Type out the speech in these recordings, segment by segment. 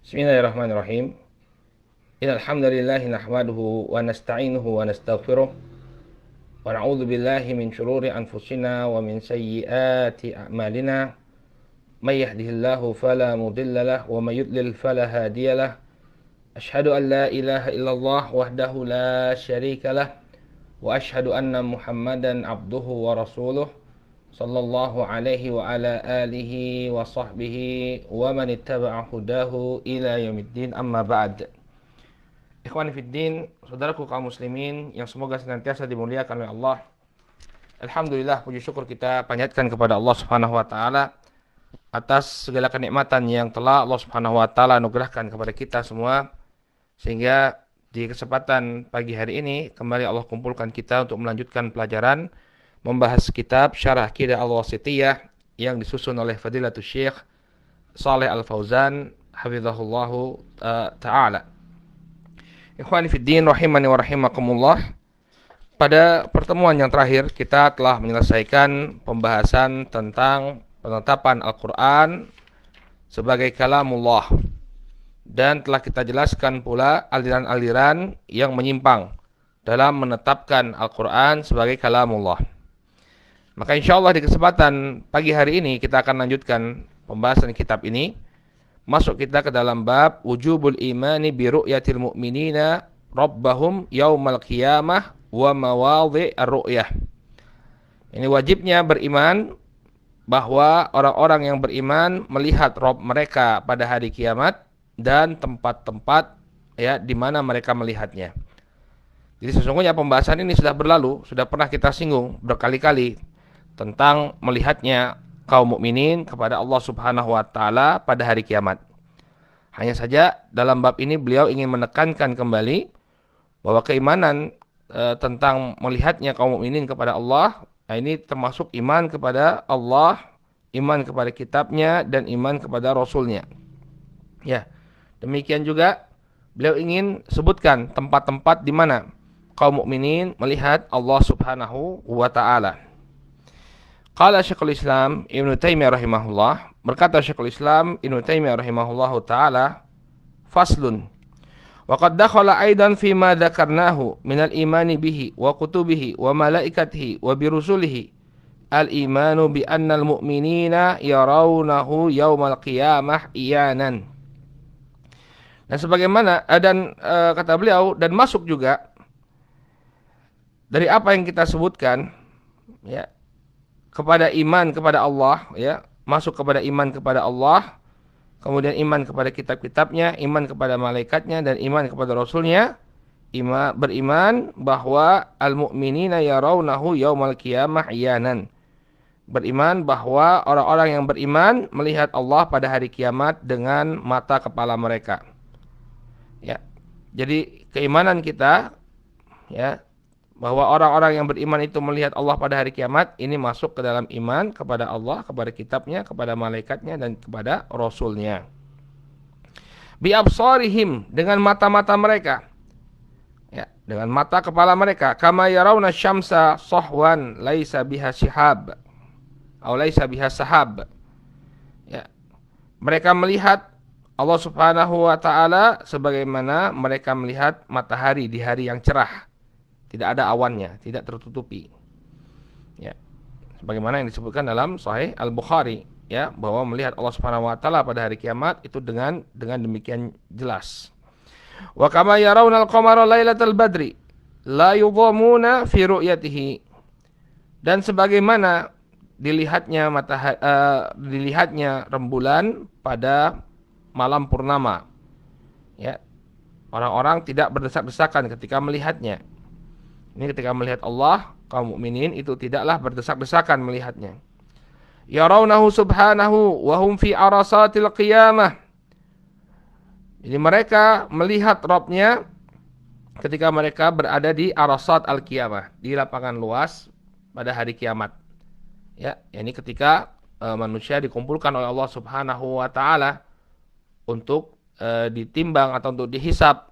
Bismillahirrahmanirrahim. Innal hamdalillah nahmaduhu wa nasta'inuhu wa nastaghfiruh wa na'udzu billahi min shururi anfusina wa min sayyiati a'malina. May yahdihillahu fala mudilla lahu wa may yudlil fala hadiya lahu. Asyhadu an la ilaha illallah wahdahu la syarika lah wa asyhadu anna Muhammadan abduhu wa rasuluh sallallahu alaihi wa ala alihi wa sahbihi wa man ittaba'a hudahu ila yaumiddin, amma ba'd. Ikhwani fiddin, saudaraku kaum muslimin yang semoga senantiasa dimuliakan oleh Allah. Alhamdulillah, puji syukur kita panjatkan kepada Allah Subhanahu wa taala atas segala kenikmatan yang telah Allah Subhanahu wa taala anugerahkan kepada kita semua, sehingga di kesempatan pagi hari ini kembali Allah kumpulkan kita untuk melanjutkan pelajaran membahas kitab Syarah Aqidah Al-Wasithiyah yang disusun oleh Fadilatul Syekh Shalih Al-Fauzan hafizahullahu taala. Ikhwani fiddin rahimani wa rahimakumullah. Pada pertemuan yang terakhir kita telah menyelesaikan pembahasan tentang penetapan Al-Quran sebagai kalamullah, dan telah kita jelaskan pula aliran-aliran yang menyimpang dalam menetapkan Al-Quran sebagai kalamullah. Maka insyaallah di kesempatan pagi hari ini kita akan lanjutkan pembahasan kitab ini. Masuk kita ke dalam bab wujubul imani bi ru'yatil mu'minina rabbahum yaumal qiyamah wa mawadhi ar-ru'yah. Ini wajibnya beriman bahwa orang-orang yang beriman melihat Rabb mereka pada hari kiamat dan tempat-tempat di mana mereka melihatnya. Jadi sesungguhnya pembahasan ini sudah berlalu, sudah pernah kita singgung berkali-kali tentang melihatnya kaum mukminin kepada Allah Subhanahu wa taala pada hari kiamat. Hanya saja dalam bab ini beliau ingin menekankan kembali bahwa keimanan tentang melihatnya kaum mukminin kepada Allah, ini termasuk iman kepada Allah, iman kepada kitabnya, dan iman kepada rasulnya. Ya, demikian juga beliau ingin sebutkan tempat-tempat di mana kaum mukminin melihat Allah Subhanahu wa taala. Qala Syekhul Islam Ibnu Taimiyah rahimahullah, berkata Syekhul Islam Ibnu Taimiyah rahimahullahu taala, faslun wa qad dakhala aidan fi ma dzakarnahu min al-imani bihi wa kutubihi wa malaikatihi wa bi rusulihi al-imanu bi anna al-mu'minina yarawnahu yaumal qiyamah iyanan. Dan sebagaimana kata beliau, dan masuk juga dari apa yang kita sebutkan kepada iman kepada Allah, masuk kepada iman kepada Allah, kemudian iman kepada kitab-kitabnya, iman kepada malaikatnya, dan iman kepada rasulnya, beriman bahwa al-mu'minina yarawnahu yaumal qiyamah iyanan, beriman bahwa orang-orang yang beriman melihat Allah pada hari kiamat dengan mata kepala mereka. Jadi keimanan kita bahwa orang-orang yang beriman itu melihat Allah pada hari kiamat, ini masuk ke dalam iman kepada Allah, kepada kitabnya, kepada malaikatnya, dan kepada rasulnya. Bi absarihim, dengan mata-mata mereka, dengan mata kepala mereka. Kama yarawna syamsa sahwan laisa biha shihab atau laisa biha sahab. Mereka melihat Allah Subhanahu wa taala sebagaimana mereka melihat matahari di hari yang cerah, tidak ada awannya, tidak tertutupi. Sebagaimana yang disebutkan dalam Sahih Al-Bukhari, bahwa melihat Allah Subhanahu wa taala pada hari kiamat itu dengan demikian jelas. Wa kama yarawna al-qamara lailatal badri la yudhamuna fi ru'yatihi, dan sebagaimana dilihatnya rembulan pada malam purnama, orang-orang tidak berdesak-desakan ketika melihatnya. Ini ketika melihat Allah, kaum mukminin itu tidaklah berdesak-desakan melihatnya. Yarawnahu subhanahu wa hum fi arasatil qiyamah. Jadi mereka melihat Rabb-nya ketika mereka berada di arasat al-qiyamah, di lapangan luas pada hari kiamat. Ini ketika manusia dikumpulkan oleh Allah Subhanahu wa taala untuk ditimbang atau untuk dihisab,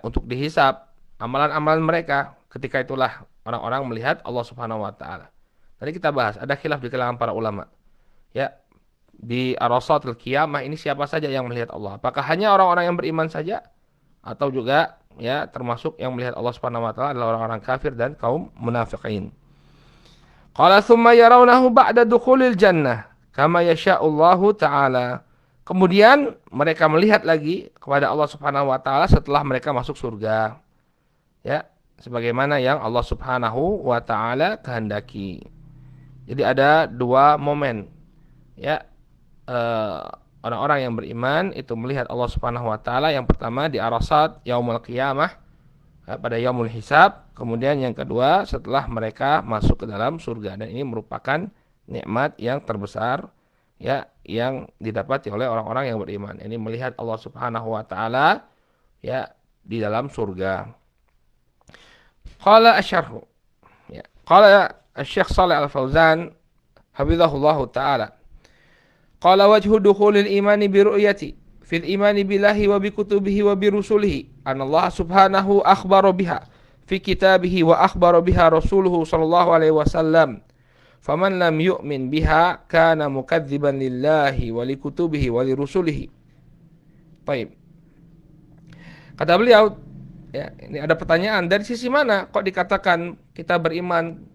untuk dihisab amalan-amalan mereka. Ketika itulah orang-orang melihat Allah Subhanahu wa taala. Tadi kita bahas ada khilaf di kalangan para ulama. di arasatul qiyamah ini siapa saja yang melihat Allah? Apakah hanya orang-orang yang beriman saja atau juga ya termasuk yang melihat Allah Subhanahu wa taala adalah orang-orang kafir dan kaum munafiqin? Qala tsumma yarawnahu ba'da dukhulil jannah kama yasha'ullahu ta'ala. Kemudian mereka melihat lagi kepada Allah Subhanahu wa taala setelah mereka masuk surga. Ya, sebagaimana yang Allah Subhanahu wa taala kehendaki. Jadi ada dua momen. Ya, orang-orang yang beriman itu melihat Allah Subhanahu wa taala. Yang pertama di arasat yaumul qiyamah, ya, pada yaumul hisab. Kemudian yang kedua setelah mereka masuk ke dalam surga, dan ini merupakan nikmat yang terbesar ya yang didapati oleh orang-orang yang beriman. Ini melihat Allah Subhanahu wa taala ya di dalam surga. Qala asy-syarh. Ya, qala Asy-Syaikh Shalih Al-Fauzan hafizahullahu taala. Qala wajhu dukhulil imani bi ru'yati fil imani billahi wa bi kutubihi wa bi rusulihi anna Allah subhanahu akhbara biha fi kitabihi wa akhbara biha rasuluhu sallallahu alaihi wasallam. Faman lam yu'min biha kana mukadziban lillahi wa li kutubihi wa li rusulihi. Baik. Kata beliau, ya, ini ada pertanyaan, dari sisi mana kok dikatakan kita beriman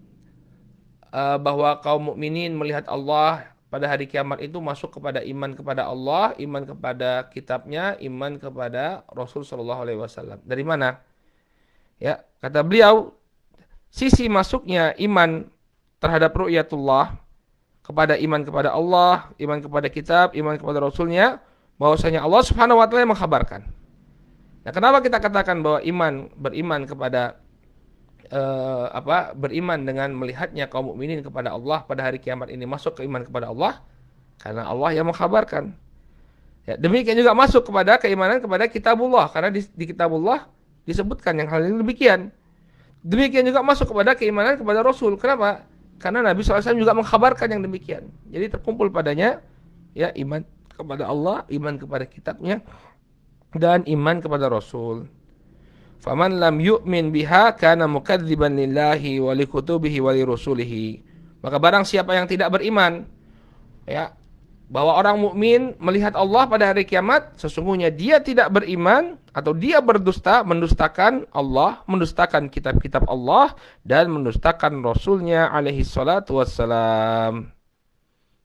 bahwa kaum mukminin melihat Allah pada hari kiamat itu masuk kepada iman kepada Allah, iman kepada kitabnya, iman kepada Rasul sallallahu alaihi wasallam. Dari mana? Ya, kata beliau, sisi masuknya iman terhadap ru'yatullah, kepada iman kepada Allah, iman kepada kitab, iman kepada Rasulnya, bahwasanya Allah Subhanahu wa taala yang mengkhabarkan. Nah, kenapa kita katakan bahwa beriman kepada beriman dengan melihatnya kaum mukminin kepada Allah pada hari kiamat ini masuk ke iman kepada Allah? Karena Allah yang mengkhabarkan. Ya, demikian juga masuk kepada keimanan kepada kitabullah, karena di kitabullah disebutkan yang hal ini demikian. Demikian juga masuk kepada keimanan kepada Rasul. Kenapa? Karena Nabi SAW juga mengkhabarkan yang demikian. Jadi terkumpul padanya ya iman kepada Allah, iman kepada kitabnya, dan iman kepada Rasul. Faman lam yu'min biha kana mukadziban lillahi wa li kutubihi wa li rusulihi. Maka barang siapa yang tidak beriman ya bahwa orang mukmin melihat Allah pada hari kiamat, sesungguhnya dia tidak beriman atau dia berdusta, mendustakan Allah, mendustakan kitab-kitab Allah, dan mendustakan Rasulnya alaihi salatu wassalam.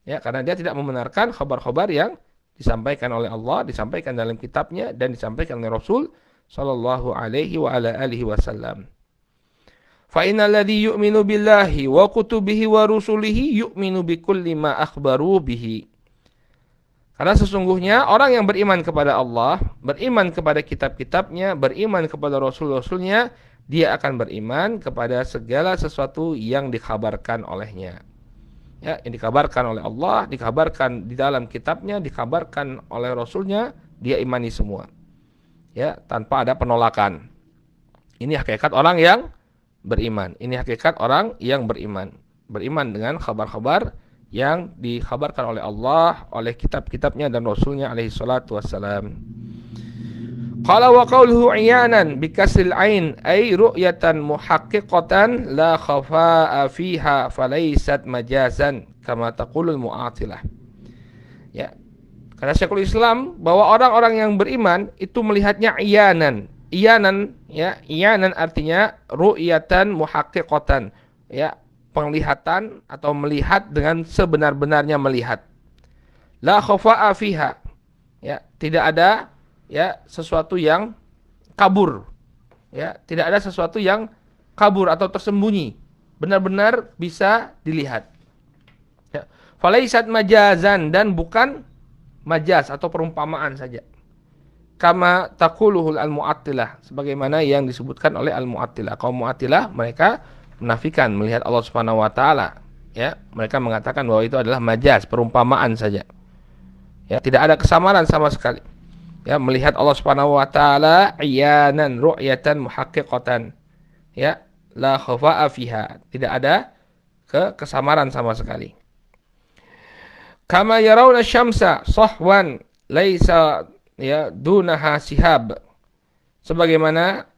Ya, karena dia tidak membenarkan kabar-kabar yang disampaikan oleh Allah, disampaikan dalam kitabnya, dan disampaikan oleh Rasul sallallahu alaihi wa ala alihi wasallam. Fa innal ladzi yu'minu billahi wa kutubihi wa rusulihi yu'minu bikulli ma akhbaru bihi. Karena sesungguhnya orang yang beriman kepada Allah, beriman kepada kitab-kitabnya, beriman kepada Rasul-Rasulnya, dia akan beriman kepada segala sesuatu yang dikabarkan olehnya. Ya, yang dikabarkan oleh Allah, dikabarkan di dalam kitabnya, dikabarkan oleh Rasulnya, dia imani semua. Ya, tanpa ada penolakan. Ini hakikat orang yang beriman. Ini hakikat orang yang beriman. Beriman dengan kabar-kabar yang dikhabarkan oleh Allah, oleh kitab-kitabnya dan Rasulnya alaihi salatu wassalam. Qala wa qawluhu iyanan bikasril ain ay ru'yatan muhaqqiqatan la khafa'a fiha falaysat majazan kama taqulul mu'atilah. Ya. Karena Syekhul Islam bahwa orang-orang yang beriman itu melihatnya iyanan. Iyanan ya, iyanan artinya ru'yatan muhaqqiqatan. Ya, penglihatan atau melihat dengan sebenar-benarnya melihat. La khafa'a fiha. Ya, tidak ada ya sesuatu yang kabur. Ya, tidak ada sesuatu yang kabur atau tersembunyi. Benar-benar bisa dilihat. Ya. Falaisat majazan, dan bukan majaz atau perumpamaan saja. Kama taquluhul al-mu'attilah, sebagaimana yang disebutkan oleh al-mu'attilah. Kaum mu'attilah mereka menafikan melihat Allah Subhanahu wa taala. Ya, mereka mengatakan bahwa itu adalah majaz, perumpamaan saja. Ya, tidak ada kesamaran sama sekali. Ya, melihat Allah Subhanahu wa taala iyanan ru'yatan muhaqqiqatan. Ya, la khafa'a fiha, tidak ada kesamaran sama sekali. Kama yarawna syamsa sahwan laisa ya dunaha sihab. Sebagaimana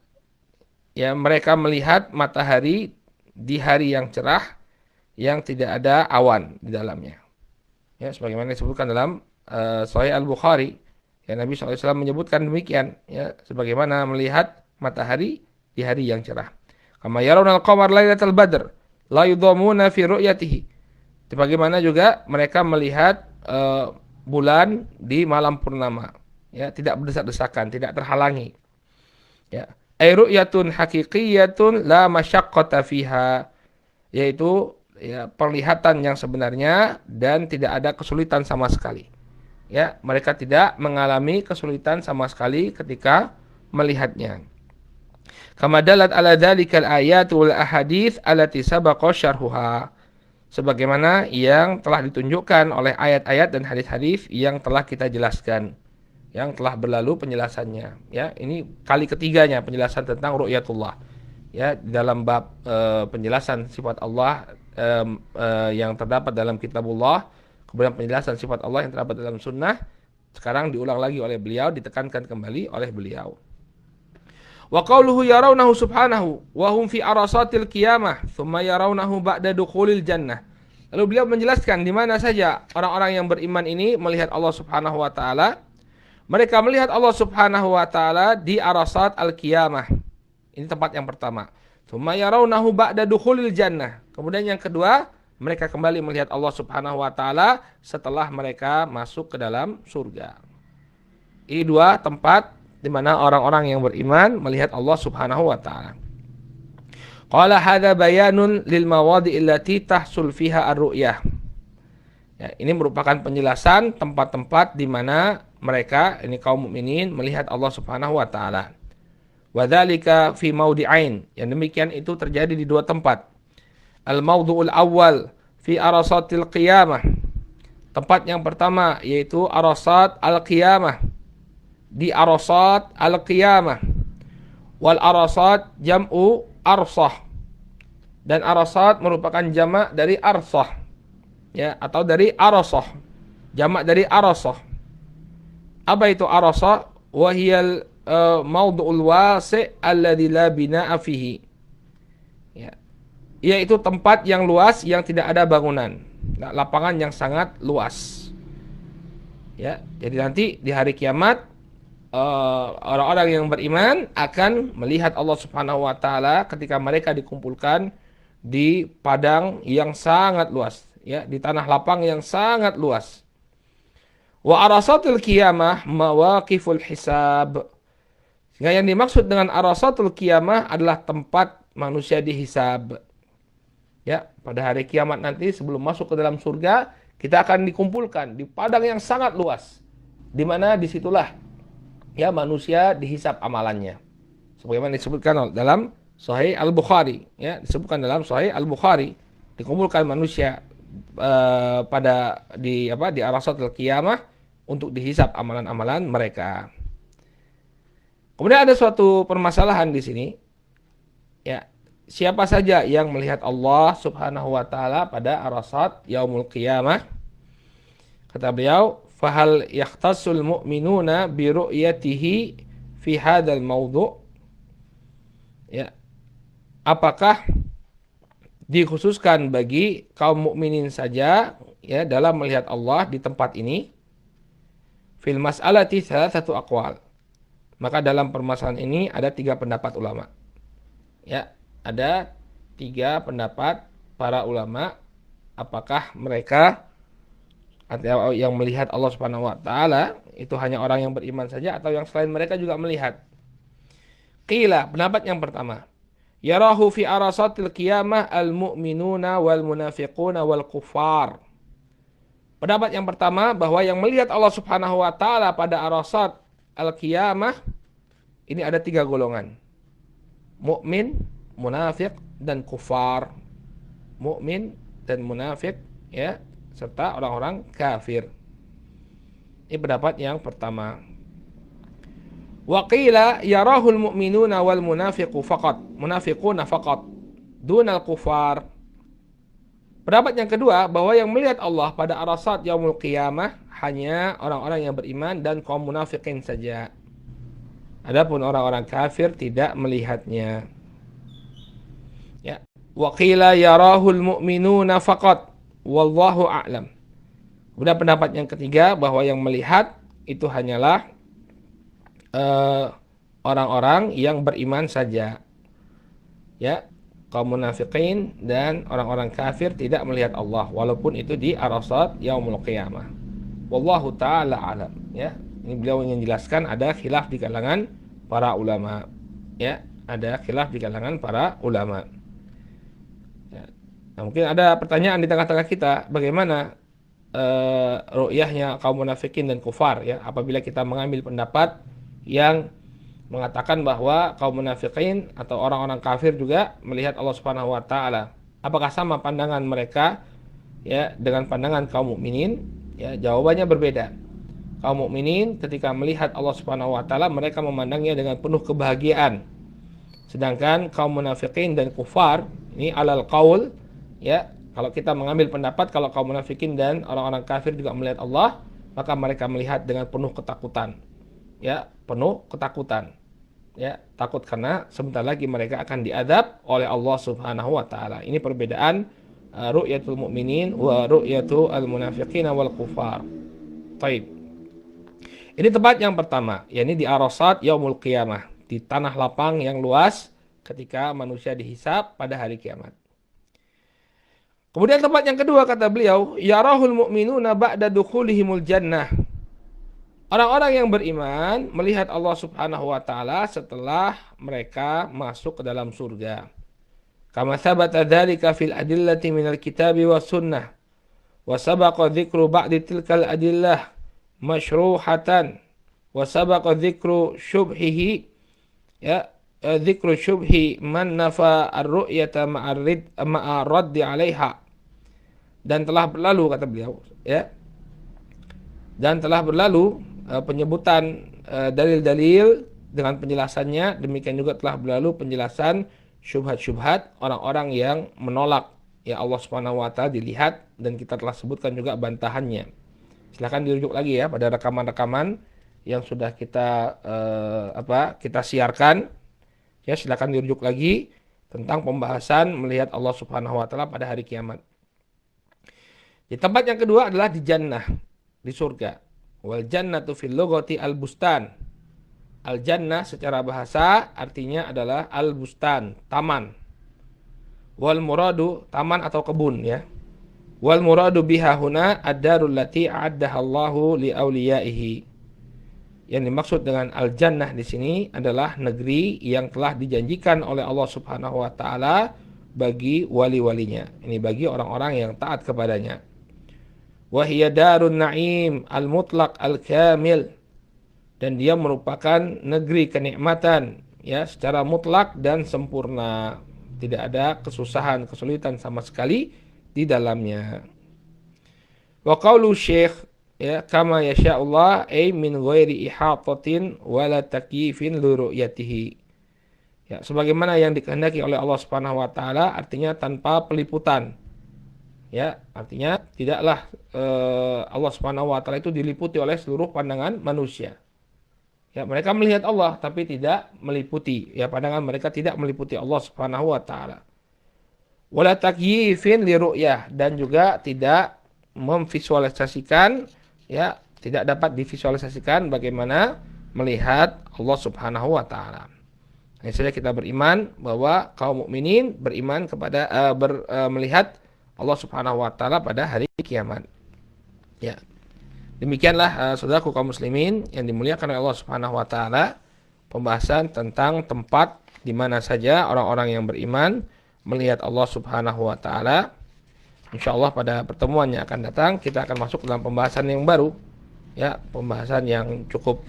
ya mereka melihat matahari di hari yang cerah yang tidak ada awan di dalamnya. Ya, sebagaimana disebutkan dalam Sahih Al-Bukhari, ya Nabi SAW menyebutkan demikian, ya, sebagaimana melihat matahari di hari yang cerah. Kama yarawna al-qamar lailatal badr la yudhamuna fi ru'yatihi. Sebagaimana juga mereka melihat bulan di malam purnama, ya, tidak berdesak-desakan, tidak terhalangi. Ya. Ay ru'yatun haqiqiyatun la masyaqqata fiha, yaitu ya penglihatan yang sebenarnya dan tidak ada kesulitan sama sekali. Ya, mereka tidak mengalami kesulitan sama sekali ketika melihatnya. Kama dalat ala dzalikal ayatul ahadits allati sabaqa syarhuha. Sebagaimana yang telah ditunjukkan oleh ayat-ayat dan hadis-hadis yang telah kita jelaskan, yang telah berlalu penjelasannya. Ya, ini kali ketiganya penjelasan tentang ru'yatullah. Ya, dalam bab penjelasan sifat Allah yang terdapat dalam kitabullah, kemudian penjelasan sifat Allah yang terdapat dalam sunnah, sekarang diulang lagi oleh beliau, ditekankan kembali oleh beliau. Wa qauluhu yarawnahu subhanahu wa hum fi arasatil qiyamah thumma yarawnahu ba'da dukhulil jannah. Lalu beliau menjelaskan di mana saja orang-orang yang beriman ini melihat Allah Subhanahu wa taala. Mereka melihat Allah Subhanahu wa taala di arasat al-qiyamah. Ini tempat yang pertama. Tsumma yarawnahu ba'da dukhulil jannah. Kemudian yang kedua, mereka kembali melihat Allah Subhanahu wa taala setelah mereka masuk ke dalam surga. Ini dua tempat di mana orang-orang yang beriman melihat Allah Subhanahu wa taala. Qala hadza bayanun lil mawadi' allati tahsul fiha ar-ru'yah. Ya, ini merupakan penjelasan tempat-tempat di mana mereka, ini kaum mukminin, melihat Allah Subhanahu wa taala. Wa dzalika fi mawdi'ain. Yang demikian itu terjadi di dua tempat. Al-mawdu'ul awwal fi arasatil qiyamah. Tempat yang pertama yaitu arasat al-qiyamah. Di arasat al-qiyamah. Wal arasat jam'u arsah. Dan arasat merupakan jamak dari arsah. Ya, atau dari arasah. Jamak dari arasah. Apa itu arasah? Wa hiyal mawdu'ul wasi' alladzi la bina'a fihi. Ya. Yaitu tempat yang luas yang tidak ada bangunan. Lapangan yang sangat luas. Ya, jadi nanti di hari kiamat orang-orang yang beriman akan melihat Allah Subhanahu wa taala ketika mereka dikumpulkan di padang yang sangat luas, ya, di tanah lapang yang sangat luas. Wa arasatul qiyamah mawaqiful hisab. Sehingga yang dimaksud dengan arasatul qiyamah adalah tempat manusia dihisab. Ya, pada hari kiamat nanti sebelum masuk ke dalam surga, kita akan dikumpulkan di padang yang sangat luas. Di mana disitulah ya manusia dihisab amalannya. Sebagaimana disebutkan dalam Sahih Al-Bukhari, ya, disebutkan dalam Sahih Al-Bukhari, dikumpulkan manusia di arasatul qiyamah untuk dihisab amalan-amalan mereka. Kemudian ada suatu permasalahan di sini. Ya, siapa saja yang melihat Allah Subhanahu wa taala pada arasat yaumul qiyamah? Kata beliau, fahal yakhtassul mu'minuna bi ru'yatihi fi hadzal mawdu'? Ya. Apakah dikhususkan bagi kaum mukminin saja ya dalam melihat Allah di tempat ini? Fil mas'alati satu aqwal. Maka dalam permasalahan ini ada 3 pendapat ulama. Ya, ada 3 pendapat para ulama apakah mereka yang melihat Allah Subhanahu wa taala itu hanya orang yang beriman saja atau yang selain mereka juga melihat. Qila, pendapat yang pertama, yarahu fi arasatil qiyamah al-mu'minuna wal munafiquna wal kuffar. Pendapat yang pertama bahwa yang melihat Allah Subhanahu wa taala pada arasat al-qiyamah ini ada 3 golongan. Mukmin, munafik dan kufar. Mukmin dan munafik ya serta orang-orang kafir. Ini pendapat yang pertama. Wa qila yarahul mu'minuna wal munafiquna faqat dunal kufar. Pendapat yang kedua bahwa yang melihat Allah pada arasat yaumul qiyamah hanya orang-orang yang beriman dan kaum munafikin saja. Adapun orang-orang kafir tidak melihatnya. Ya. Wa qila yarahul mu'minuna faqat wallahu a'lam. Kemudian pendapat yang ketiga bahwa yang melihat itu hanyalah orang-orang yang beriman saja. Ya, kaum munafikin dan orang-orang kafir tidak melihat Allah walaupun itu di arasat yaumul qiyamah. Wallahu taala alam, ya. Ini beliau ingin jelaskan ada khilaf di kalangan para ulama. Ya, ada khilaf di kalangan para ulama. Ya. Nah, mungkin ada pertanyaan di tengah-tengah kita, bagaimana ru'yahnya kaum munafikin dan kufar, ya, apabila kita mengambil pendapat yang mengatakan bahwa kaum munafikin atau orang-orang kafir juga melihat Allah Subhanahu wa taala. Apakah sama pandangan mereka, ya, dengan pandangan kaum mukminin? Ya, jawabannya berbeda. Kaum mukminin ketika melihat Allah Subhanahu wa taala mereka memandangnya dengan penuh kebahagiaan. Sedangkan kaum munafikin dan kufar ini alal qaul, ya, kalau kita mengambil pendapat kalau kaum munafikin dan orang-orang kafir juga melihat Allah, maka mereka melihat dengan penuh ketakutan. Ya, penuh ketakutan. Ya, takut karena sebentar lagi mereka akan diadab oleh Allah Subhanahu wa taala. Ini perbedaan ru'yatul mu'minin wa ru'yatul munafiqin wal kufar. Baik. Ini tempat yang pertama, yakni di arasat yaumul qiyamah, di tanah lapang yang luas ketika manusia dihisab pada hari kiamat. Kemudian tempat yang kedua kata beliau, yarahul mu'minuna ba'da dukhulihimul jannah. Orang-orang yang beriman melihat Allah Subhanahu wa taala setelah mereka masuk ke dalam surga. Kama thabata dzalika fil adillati minal kitabi was sunnah. Wa sabaqa dzikru ba'di tilkal adillah masyruhatan. Wa sabaqa dzikru syubhihi, ya, dzikru syubhi man nafa ar-ru'yata ma'a raddi 'alaiha. Dan telah berlalu kata beliau, ya. Dan telah berlalu penyebutan dalil-dalil dengan penjelasannya, demikian juga telah berlalu penjelasan syubhat-syubhat orang-orang yang menolak ya Allah Subhanahu wa taala dilihat, dan kita telah sebutkan juga bantahannya. Silakan dirujuk lagi ya pada rekaman-rekaman yang sudah kita kita siarkan. Ya, silakan dirujuk lagi tentang pembahasan melihat Allah Subhanahu wa taala pada hari kiamat. Di tempat yang kedua adalah di jannah, di surga. Wal jannatu fil lughati al-bustan. Al-jannah secara bahasa artinya adalah al-bustan, taman. Wal muradu, taman atau kebun, ya. Wal muradu biha huna ad-darul lati a'addaha Allahu li auliyaihi. Yang dimaksud dengan al-jannah di sini adalah negeri yang telah dijanjikan oleh Allah Subhanahu wa taala bagi wali-walinya. Ini bagi orang-orang yang taat kepadanya. Wa hiya darun na'im al-mutlaq al-kamil. Dan dia merupakan negeri kenikmatan, ya, secara mutlak dan sempurna. Tidak ada kesusahan, kesulitan sama sekali di dalamnya. Wa qaulu syekh, ya, kama yasha'ullah ay min ghairi ihatatin wala takyifin li ru'yatihi. Ya, sebagaimana yang dikehendaki oleh Allah Subhanahu wa taala, artinya tanpa peliputan. Ya, artinya tidaklah Allah Subhanahu wa taala itu diliputi oleh seluruh pandangan manusia. Ya, mereka melihat Allah tapi tidak meliputi, ya, pandangan mereka tidak meliputi Allah Subhanahu wa taala. Wala takyifin li ru'yah, dan juga tidak memvisualisasikan, ya, tidak dapat divisualisasikan bagaimana melihat Allah Subhanahu wa taala. Ini saja kita beriman bahwa kaum mukminin beriman kepada melihat Allah Subhanahu wa taala pada hari kiamat. Ya. Demikianlah saudaraku kaum muslimin yang dimuliakan oleh Allah Subhanahu wa taala, pembahasan tentang tempat di mana saja orang-orang yang beriman melihat Allah Subhanahu wa taala. Insyaallah pada pertemuan yang akan datang kita akan masuk dalam pembahasan yang baru, ya, pembahasan yang cukup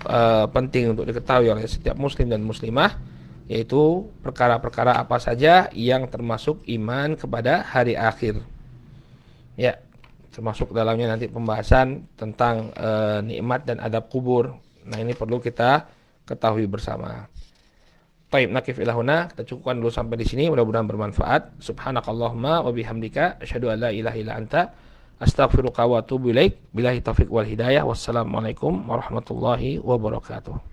penting untuk diketahui oleh setiap muslim dan muslimah, yaitu perkara-perkara apa saja yang termasuk iman kepada hari akhir. Ya, termasuk dalamnya nanti pembahasan tentang nikmat dan adab kubur. Nah, ini perlu kita ketahui bersama. Baik, nakif ilahuna, kita cukupkan dulu sampai di sini, mudah-mudahan bermanfaat. Subhanakallahumma wa bihamdika asyhadu an la ilaha illa anta astaghfiruka wa atubu ilaik. Billahi taufiq wal hidayah. Wassalamualaikum warahmatullahi wabarakatuh.